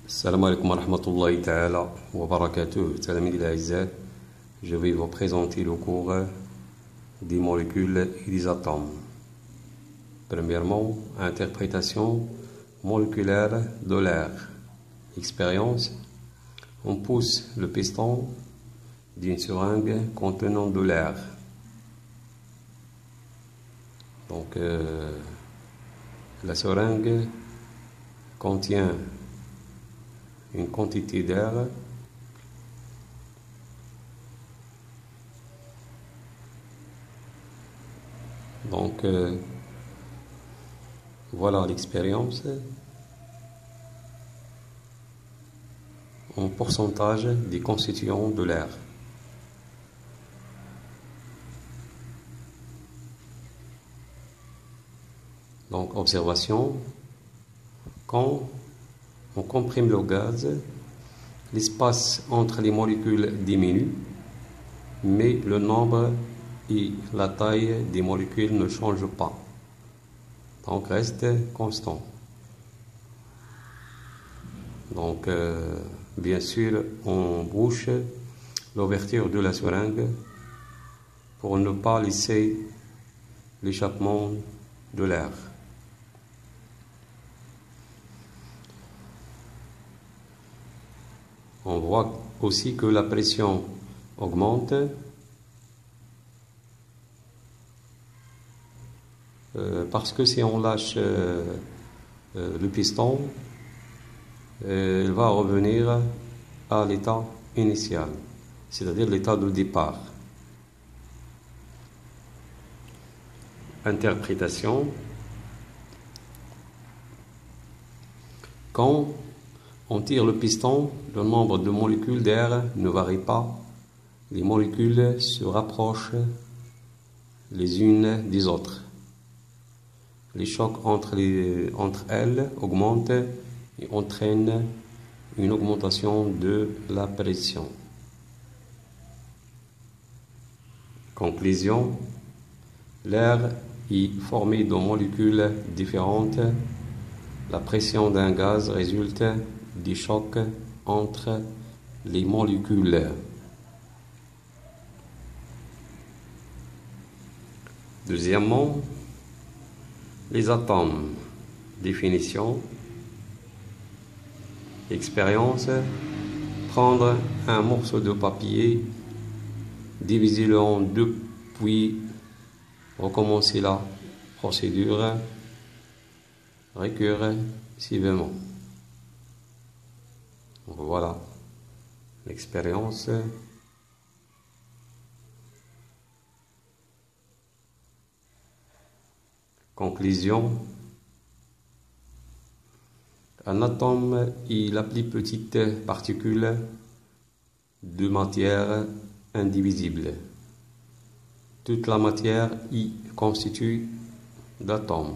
Salam alaikum wa rahmatullahi ta'ala wa barakatuh. Salam الأعزاء. Je vais vous présenter le cours des molécules et des atomes. Premièrement, interprétation moléculaire de l'air. Expérience. On pousse le piston d'une seringue contenant de l'air. Donc, la seringue contient une quantité d'air donc voilà l'expérience en pourcentage des constituants de l'air. Donc observation, quand on comprime le gaz, l'espace entre les molécules diminue, mais le nombre et la taille des molécules ne changent pas, donc reste constant. Donc bien sûr on bouche l'ouverture de la seringue pour ne pas laisser l'échappement de l'air. On voit aussi que la pression augmente parce que si on lâche le piston, il va revenir à l'état initial, c'est-à-dire l'état de départ. Interprétation. Quand on tire le piston, le nombre de molécules d'air ne varie pas. Les molécules se rapprochent les unes des autres. Les chocs entre elles augmentent et entraînent une augmentation de la pression. Conclusion. L'air est formé de molécules différentes. La pression d'un gaz résulte des chocs entre les molécules. Deuxièmement, les atomes. Définition. Expérience. Prendre un morceau de papier, diviser-le en deux, puis recommencer la procédure récursivement. Voilà l'expérience. Conclusion. Un atome est la plus petite particule de matière indivisible. Toute la matière y constitue d'atomes.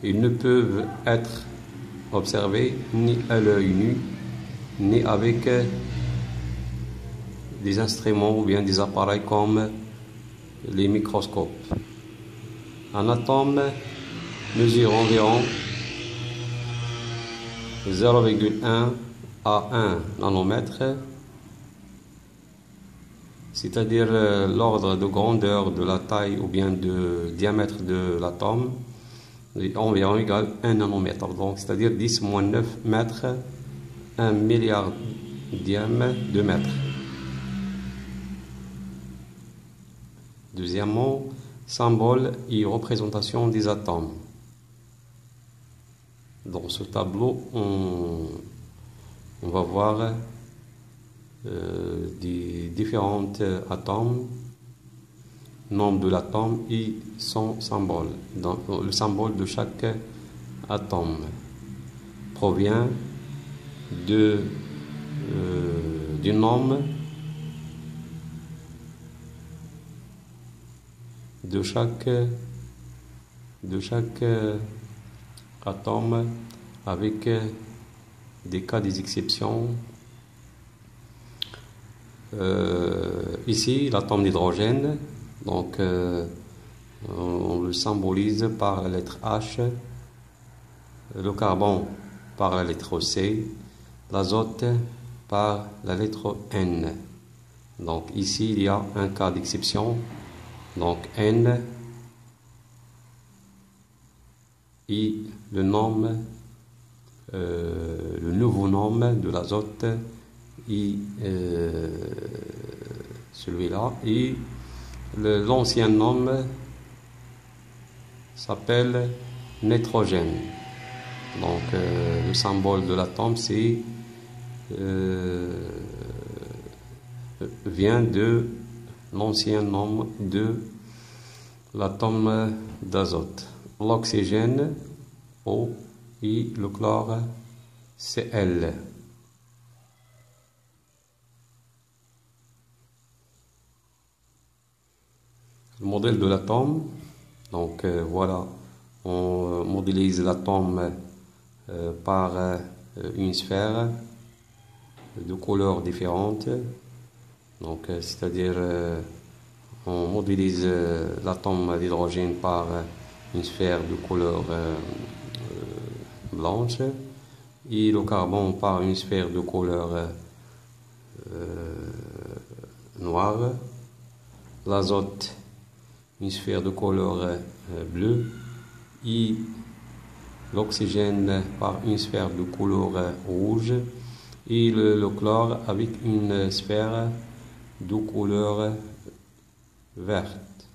Ils ne peuvent être observés ni à l'œil nu, ni avec des instruments ou bien des appareils comme les microscopes. Un atome mesure environ 0,1 à 1 nanomètre, c'est-à-dire l'ordre de grandeur de la taille ou bien de diamètre de l'atome est environ égal à 1 nanomètre, donc c'est-à-dire 10 moins 9 mètres, 1 milliardième de mètre. Deuxièmement, symbole et représentation des atomes. Dans ce tableau, on va voir des différents atomes, nombre de l'atome et son symbole. Donc, le symbole de chaque atome provient du nom de chaque atome, avec des cas des exceptions Ici, l'atome d'hydrogène, donc on le symbolise par la lettre H, le carbone par la lettre C, l'azote par la lettre N. Donc ici, il y a un cas d'exception. Donc N, et le nouveau nom de l'azote et celui-là, et l'ancien nom s'appelle nitrogène. Donc le symbole de l'atome c'est vient de l'ancien nom de l'atome d'azote. L'oxygène O et le chlore Cl. Le modèle de l'atome, donc voilà, on modélise l'atome par une sphère de couleurs différentes. Donc c'est-à-dire on modélise l'atome d'hydrogène par une sphère de couleur blanche et le carbone par une sphère de couleur noire, l'azote une sphère de couleur bleue et l'oxygène par une sphère de couleur rouge et le chlore avec une sphère de couleur verte.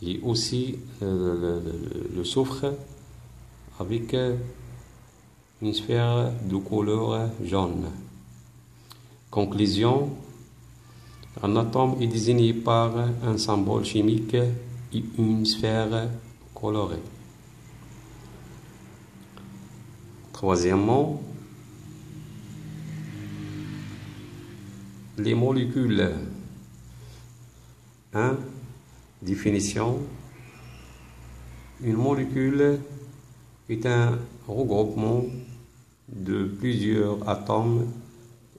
Et aussi le soufre avec une sphère de couleur jaune. Conclusion, un atome est désigné par un symbole chimique et une sphère colorée. Troisièmement, les molécules. 1. Définition. Une molécule est un regroupement de plusieurs atomes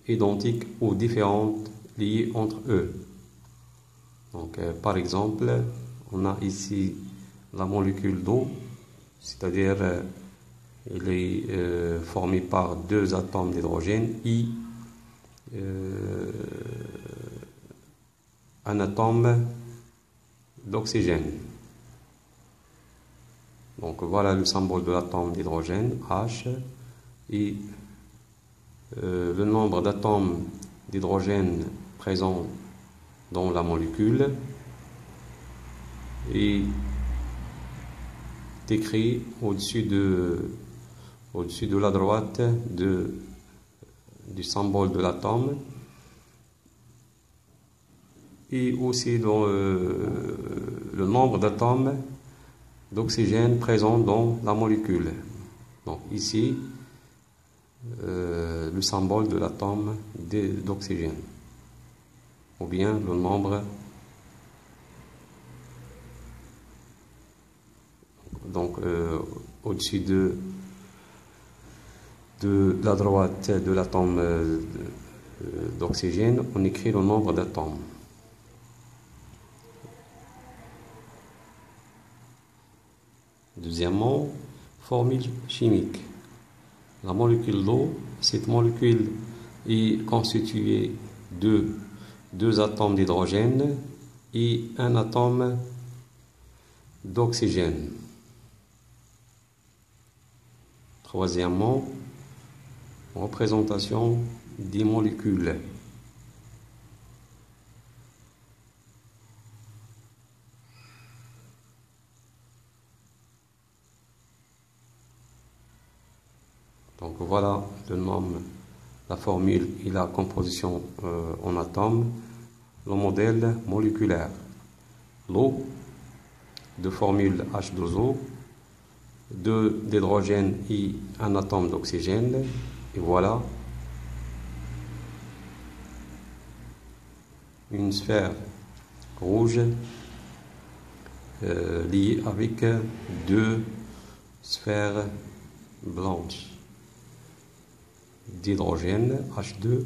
identiques ou différents liés entre eux. Donc, par exemple, on a ici la molécule d'eau, c'est-à-dire elle est formée par deux atomes d'hydrogène et un atome d'oxygène. Donc voilà le symbole de l'atome d'hydrogène, H, et le nombre d'atomes d'hydrogène présents dans la molécule est écrit au-dessus de la droite du symbole de l'atome et aussi dans le nombre d'atomes d'oxygène présents dans la molécule. Donc ici, le symbole de l'atome d'oxygène, ou bien le nombre. Donc au-dessus de la droite de l'atome d'oxygène, on écrit le nombre d'atomes. Deuxièmement, formule chimique. La molécule d'eau, cette molécule est constituée de deux atomes d'hydrogène et un atome d'oxygène. Troisièmement, représentation des molécules. Donc voilà le nom, la formule et la composition en atomes, le modèle moléculaire. L'eau, de formule H2O, 2 d'hydrogène et un atome d'oxygène, et voilà une sphère rouge liée avec deux sphères blanches d'hydrogène, H2,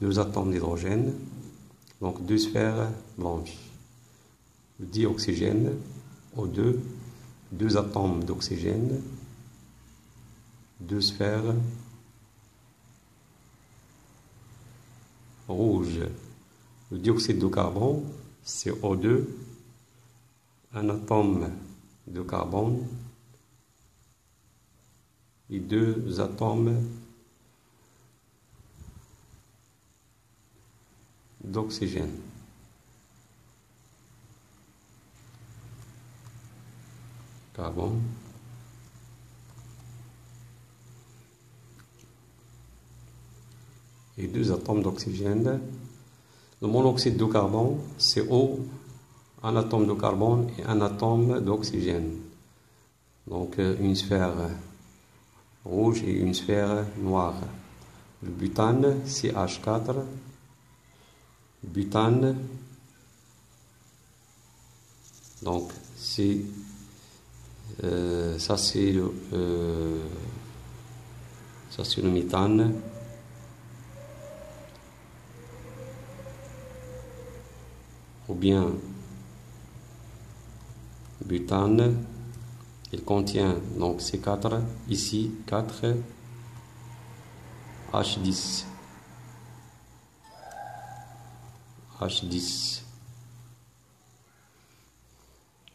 deux atomes d'hydrogène, Donc 2 sphères blanches. Le dioxygène, O2, 2 atomes d'oxygène, 2 sphères rouges. Le dioxyde de carbone, CO2, un atome de carbone et 2 atomes d'oxygène. Carbone. Et 2 atomes d'oxygène. Le monoxyde de carbone, CO, un atome de carbone et un atome d'oxygène. Donc une sphère rouge et une sphère noire. Le butane, CH4, butane, donc c'est ça c'est le méthane. Ou bien butane, il contient donc C4, ici 4 H10,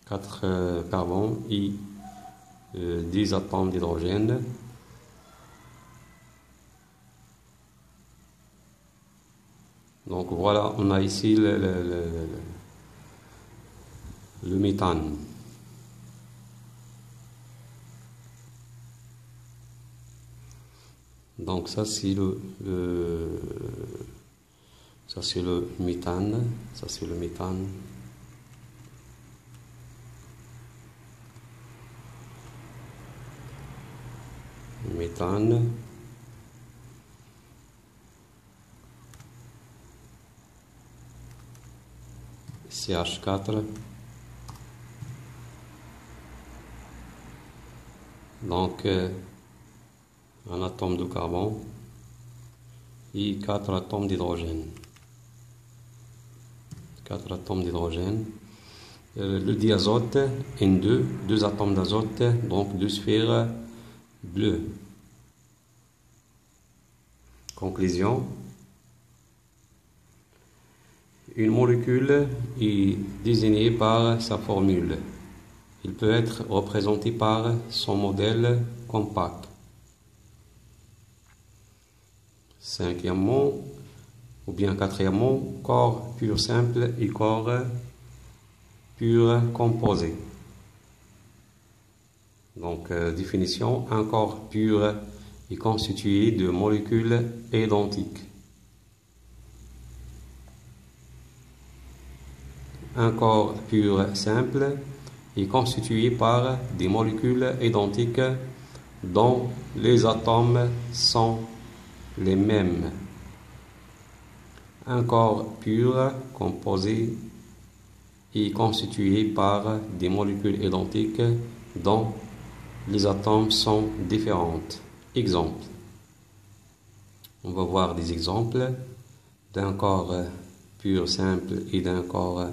4 carbone et 10 atomes d'hydrogène. Donc voilà, on a ici le méthane. Donc ça c'est le méthane, ça c'est le méthane. Le méthane. CH4, donc un atome de carbone et 4 atomes d'hydrogène. 4 atomes d'hydrogène. Le diazote, N2, 2 atomes d'azote, donc 2 sphères bleues. Conclusion. Une molécule est désignée par sa formule. Il peut être représenté par son modèle compact. Cinquièmement, ou bien quatrièmement, corps pur simple et corps pur composé. Donc, définition, un corps pur est constitué de molécules identiques. Un corps pur simple est constitué par des molécules identiques dont les atomes sont les mêmes. Un corps pur composé est constitué par des molécules identiques dont les atomes sont différents. Exemple. On va voir des exemples d'un corps pur simple et d'un corps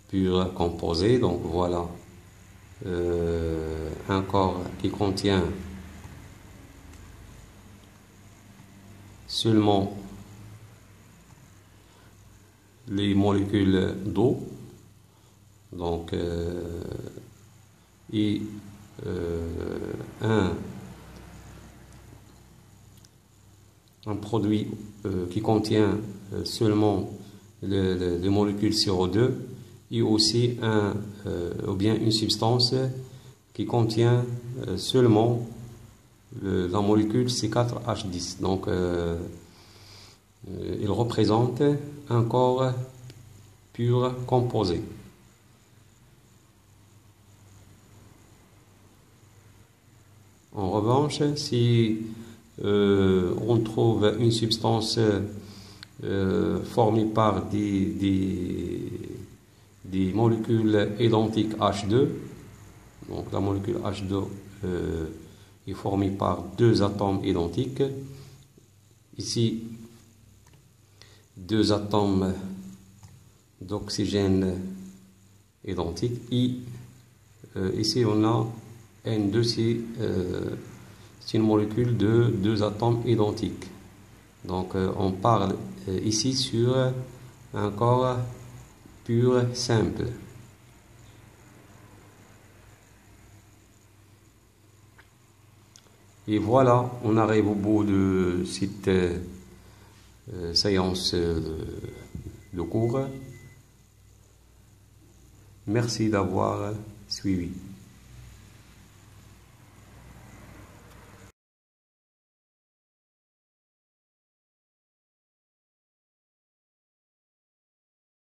pur composé. Donc voilà un corps qui contient seulement les molécules d'eau, donc et un produit qui contient seulement les molécules CO2 et aussi ou bien une substance qui contient seulement la molécule C4H10. Donc il représente un corps pur composé. En revanche, si on trouve une substance formée par des molécules identiques H2, donc la molécule H2 est formée par 2 atomes identiques. Ici, deux atomes d'oxygène identiques. Ici on a N2, c'est une molécule de deux atomes identiques. Donc on parle ici sur un corps pur simple. Et voilà, on arrive au bout de cette séance de cours. Merci d'avoir suivi.